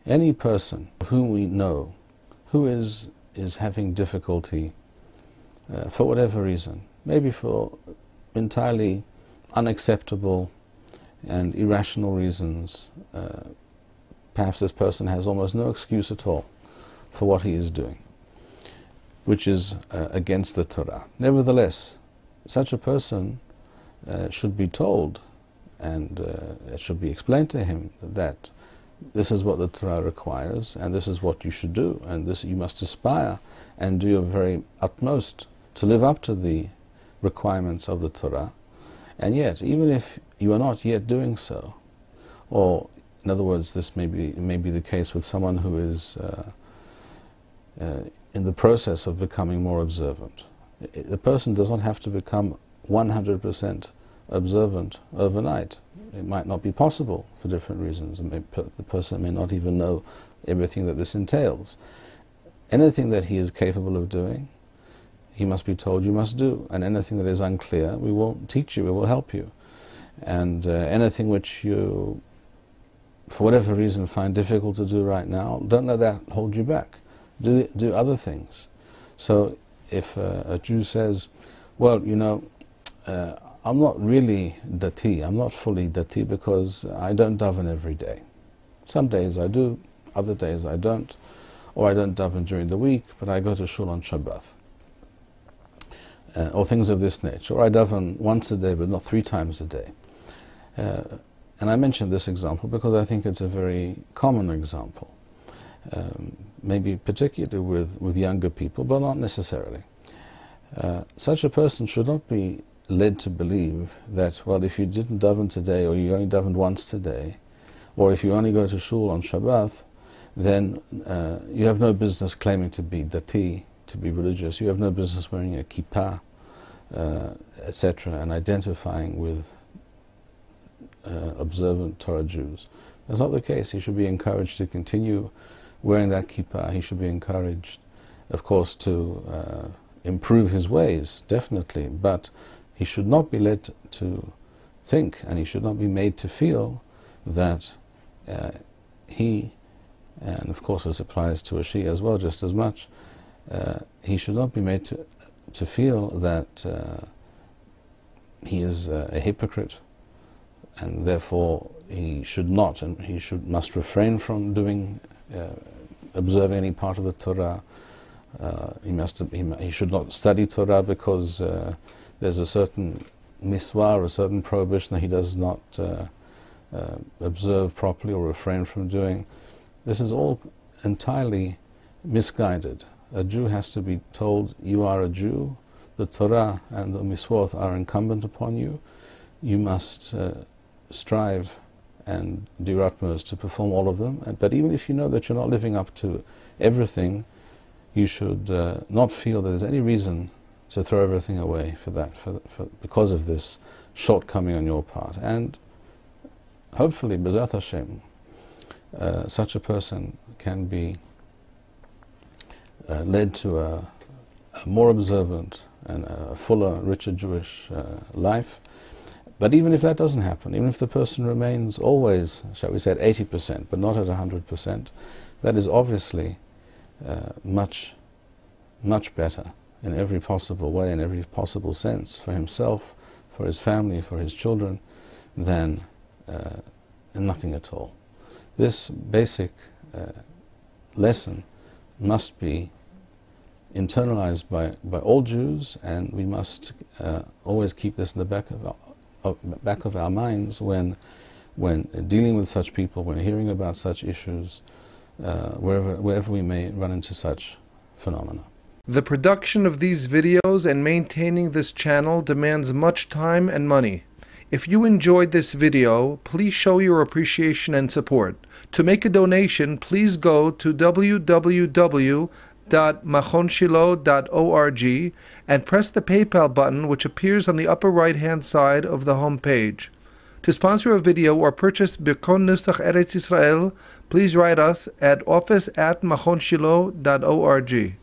Any person whom we know who is having difficulty for whatever reason, maybe for entirely unacceptable and irrational reasons, perhaps this person has almost no excuse at all for what he is doing, which is against the Torah. Nevertheless, such a person should be told, and it should be explained to him that this is what the Torah requires, and this is what you should do, and this you must aspire and do your very utmost to live up to the requirements of the Torah. And yet, even if you are not yet doing so, or in other words, this may be the case with someone who is in the process of becoming more observant. The person does not have to become 100% observant overnight. It might not be possible for different reasons, and the person may not even know everything that this entails. Anything that he is capable of doing, he must be told you must do, and anything that is unclear, we will teach you, we will help you. And anything which you, for whatever reason, find difficult to do right now, don't let that hold you back. Do other things. So if a Jew says, well, you know, I'm not really dati, I'm not fully dati because I don't daven every day. Some days I do, other days I don't, or I don't daven during the week, but I go to shul on Shabbat. Or things of this nature. Or I daven once a day, but not 3 times a day. And I mention this example because I think it's a very common example. Maybe particularly with younger people, but not necessarily. Such a person should not be led to believe that, well, if you didn't daven today, or you only davened once today, or if you only go to shul on Shabbat, then you have no business claiming to be dati, to be religious. You have no business wearing a kippah, etc., and identifying with observant Torah Jews. That's not the case. He should be encouraged to continue wearing that kippah. He should be encouraged, of course, to improve his ways, definitely, but he should not be led to think, and he should not be made to feel that he, and of course this applies to a she as well just as much, he should not be made to feel that he is a hypocrite, and therefore he should not, and he must refrain from doing, observing any part of the Torah. He should not study Torah because there's a certain miswah, or a certain prohibition that he does not observe properly or refrain from doing. This is all entirely misguided. A Jew has to be told, you are a Jew, the Torah and the miswot are incumbent upon you. You must strive and do your utmost to perform all of them. But even if you know that you're not living up to everything, you should not feel that there's any reason to throw everything away because of this shortcoming on your part. And hopefully, B'ezrat Hashem, such a person can be led to a more observant and a fuller, richer Jewish life. But even if that doesn't happen, even if the person remains always, shall we say, at 80%, but not at 100%, that is obviously much better in every possible way, in every possible sense, for himself, for his family, for his children, than nothing at all. This basic lesson must be internalized by all Jews, and we must always keep this in the back of our minds when dealing with such people, when hearing about such issues, wherever we may run into such phenomena. The production of these videos and maintaining this channel demands much time and money. If you enjoyed this video, please show your appreciation and support. To make a donation, please go to www.machonshilo.org and press the PayPal button, which appears on the upper right-hand side of the home page. To sponsor a video or purchase Birkon Nusach Eretz Yisrael, please write us at office@machonshilo.org.